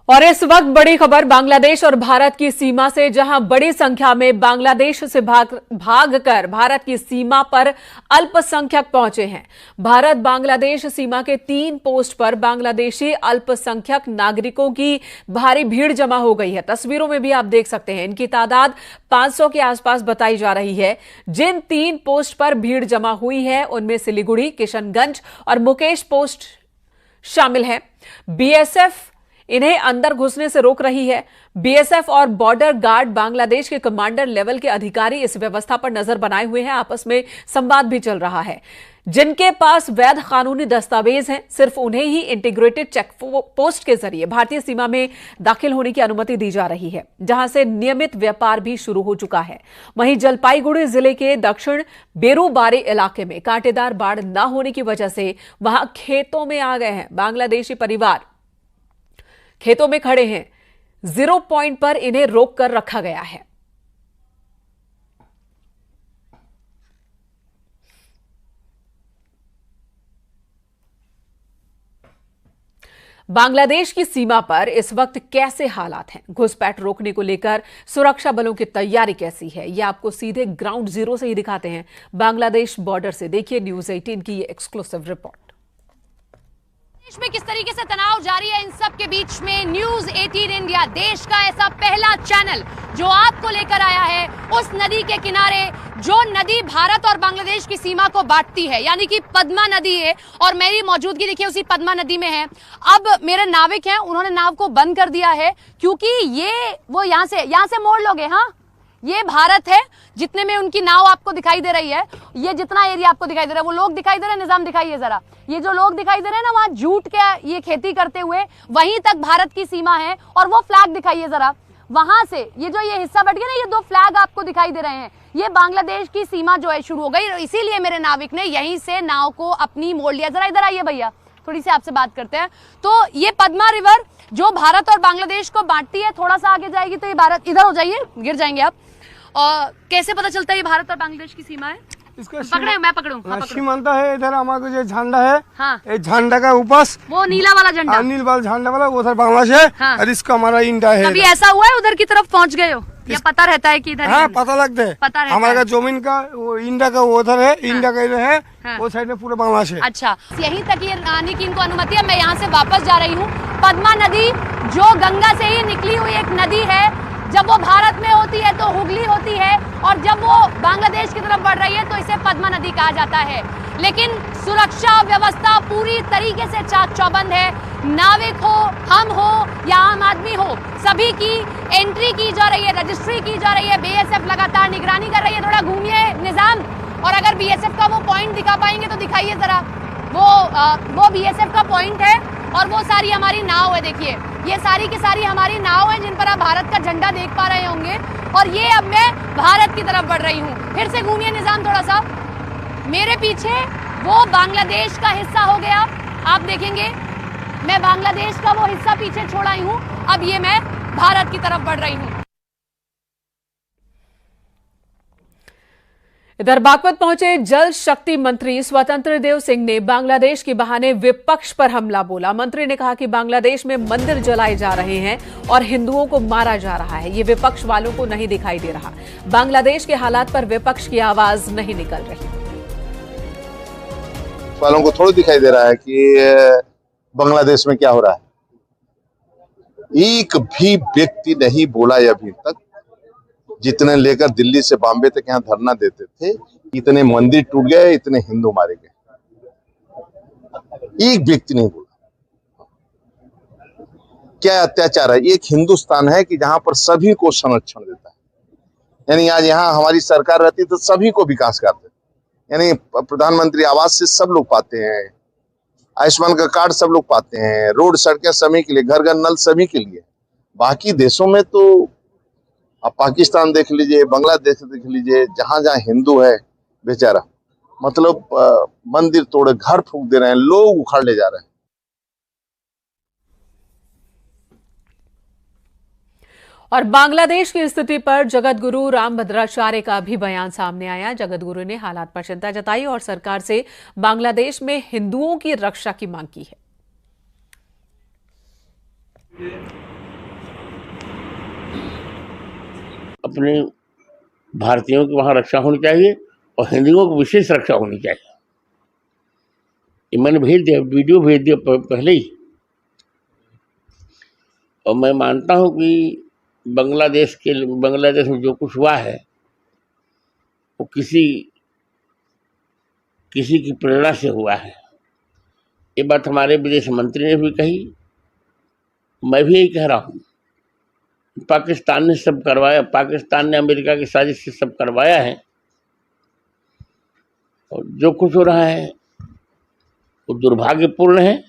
और इस वक्त बड़ी खबर बांग्लादेश और भारत की सीमा से, जहां बड़ी संख्या में बांग्लादेश से भागकर भारत की सीमा पर अल्पसंख्यक पहुंचे हैं। भारत बांग्लादेश सीमा के 3 पोस्ट पर बांग्लादेशी अल्पसंख्यक नागरिकों की भारी भीड़ जमा हो गई है। तस्वीरों में भी आप देख सकते हैं, इनकी तादाद 500 के आसपास बताई जा रही है। जिन 3 पोस्ट पर भीड़ जमा हुई है उनमें सिलीगुड़ी, किशनगंज और मुकेश पोस्ट शामिल है। बीएसएफ इन्हें अंदर घुसने से रोक रही है। बीएसएफ और बॉर्डर गार्ड बांग्लादेश के कमांडर लेवल के अधिकारी इस व्यवस्था पर नजर बनाए हुए हैं। आपस में संवाद भी चल रहा है। जिनके पास वैध कानूनी दस्तावेज हैं, सिर्फ उन्हें ही इंटीग्रेटेड चेक पोस्ट के जरिए भारतीय सीमा में दाखिल होने की अनुमति दी जा रही है, जहां से नियमित व्यापार भी शुरू हो चुका है। वहीं जलपाईगुड़ी जिले के दक्षिण बेरूबारी इलाके में कांटेदार बाढ़ न होने की वजह से वहां खेतों में आ गए हैं बांग्लादेशी परिवार। खेतों में खड़े हैं। 0 पॉइंट पर इन्हें रोक कर रखा गया है। बांग्लादेश की सीमा पर इस वक्त कैसे हालात हैं, घुसपैठ रोकने को लेकर सुरक्षा बलों की तैयारी कैसी है, यह आपको सीधे ग्राउंड जीरो से ही दिखाते हैं बांग्लादेश बॉर्डर से। देखिए न्यूज 18 की ये एक्सक्लूसिव रिपोर्ट। देश में किस तरीके से तनाव जारी है, इन सब के बीच में न्यूज 18 इंडिया, देश का ऐसा पहला चैनल जो आपको लेकर आया है उस नदी के किनारे, जो नदी भारत और बांग्लादेश की सीमा को बांटती है, यानी कि पद्मा नदी है। और मेरी मौजूदगी देखिए उसी पद्मा नदी में है। अब मेरे नाविक हैं, उन्होंने नाव को बंद कर दिया है क्योंकि ये वो यहाँ से मोड़ लोगे। हाँ, ये भारत है, जितने में उनकी नाव आपको दिखाई दे रही है, ये जितना एरिया आपको दिखाई दे रहा है, वो लोग दिखाई दे रहे हैं। निजाम दिखाइए जरा, ये जो लोग दिखाई दे रहे हैं ना, वहां जूट के ये खेती करते हुए, वहीं तक भारत की सीमा है। और वो फ्लैग दिखाइए जरा, वहां से ये जो ये हिस्सा बट गया ना, ये 2 फ्लैग आपको दिखाई दे रहे हैं, ये बांग्लादेश की सीमा जो है शुरू हो गई। इसीलिए मेरे नाविक ने यहीं से नाव को अपनी मोड़ लिया। जरा इधर आइए भैया, थोड़ी सी आपसे बात करते हैं। तो ये पद्मा रिवर जो भारत और बांग्लादेश को बांटती है, थोड़ा सा आगे जाएगी तो ये भारत, इधर हो जाइए, गिर जाएंगे आप। और कैसे पता चलता है ये भारत और बांग्लादेश की सीमा है? इसका पकड़े, मैं पकड़ूं। हाँ, सीमांत है। इधर हमारा जो झंडा है, हाँ, ये झंडा का ऊपर वो नीला वाला झंडा, नील वाला झंडा वाला, वो उधर बांग्लादेश है। हाँ। और इसका हमारा इंडिया है। कभी ऐसा हुआ है उधर की तरफ पहुंच गए हो, या पता रहता है कि इधर? हाँ, पता लगता है। पता रहता हमारा जमीन का वो इंडिया का वो उधर है। हाँ। इंडिया का इधर है। हाँ। वो साइड में पूरा बांग्लादेश है। अच्छा, यहीं तक ये आने की इनको अनुमति है। मैं यहाँ से वापस जा रही हूँ। पद्मा नदी जो गंगा से ही निकली हुई एक नदी है, जब वो भारत में होती है तो हुगली होती है, और जब वो बांग्लादेश की तरफ बढ़ रही है तो इसे पद्मा नदी कहा जाता है। लेकिन सुरक्षा व्यवस्था पूरी तरीके से चाक चौबंद है। नाविक हो, हम हो या आम आदमी हो, सभी की एंट्री की जा रही है, रजिस्ट्री की जा रही है। बीएसएफ लगातार निगरानी कर रही है। थोड़ा घूमिए निजाम, और अगर बीएसएफ का वो पॉइंट दिखा पाएंगे तो दिखाइए जरा। वो बीएसएफ का पॉइंट है, और वो सारी हमारी नाव है। देखिए ये सारी की सारी हमारी नाव है, जिन पर आप भारत का झंडा देख पा रहे होंगे। और ये अब मैं भारत की तरफ बढ़ रही हूँ। फिर से घूमिए निजाम थोड़ा सा। मेरे पीछे वो बांग्लादेश का हिस्सा हो गया, आप देखेंगे मैं बांग्लादेश का वो हिस्सा पीछे छोड़ आई हूँ। अब ये मैं भारत की तरफ बढ़ रही हूँ। इधर बागपत पहुंचे जल शक्ति मंत्री स्वतंत्र देव सिंह ने बांग्लादेश के बहाने विपक्ष पर हमला बोला। मंत्री ने कहा कि बांग्लादेश में मंदिर जलाए जा रहे हैं और हिंदुओं को मारा जा रहा है, ये विपक्ष वालों को नहीं दिखाई दे रहा। बांग्लादेश के हालात पर विपक्ष की आवाज नहीं निकल रही। वालों को थोड़ा दिखाई दे रहा है कि बांग्लादेश में क्या हो रहा है। एक भी व्यक्ति नहीं बोला अभी तक, जितने लेकर दिल्ली से बॉम्बे तक यहाँ धरना देते थे, इतने मंदिर टूट गए, इतने हिंदू मारे गए, एक व्यक्ति नहीं बोला। क्या अत्याचार है। एक हिंदुस्तान है कि जहां पर सभी को संरक्षण देता है, यानी आज यहाँ हमारी सरकार रहती तो सभी को विकास करते, यानी प्रधानमंत्री आवास से सब लोग पाते हैं, आयुष्मान का कार्ड सब लोग पाते हैं, रोड सड़कें सभी के लिए, घर घर नल सभी के लिए। बाकी देशों में तो आप पाकिस्तान देख लीजिए, बांग्लादेश देख लीजिए, जहां जहां हिंदू है बेचारा, मतलब मंदिर तोड़े, घर फूंक दे रहे हैं, लोग उखाड़ ले जा रहे हैं। और बांग्लादेश की स्थिति पर जगत गुरु रामभद्राचार्य का भी बयान सामने आया। जगत गुरु ने हालात पर चिंता जताई और सरकार से बांग्लादेश में हिंदुओं की रक्षा की मांग की है। अपने भारतीयों की वहाँ रक्षा होनी चाहिए और हिंदुओं की विशेष रक्षा होनी चाहिए। ये मैंने भेज दिया, वीडियो भेज दिया पहले ही। और मैं मानता हूँ कि बांग्लादेश में जो कुछ हुआ है वो किसी की प्रेरणा से हुआ है। ये बात हमारे विदेश मंत्री ने भी कही, मैं भी यही कह रहा हूँ। पाकिस्तान ने सब करवाया, पाकिस्तान ने अमेरिका की साजिश से सब करवाया है, और जो कुछ हो रहा है वो दुर्भाग्यपूर्ण है।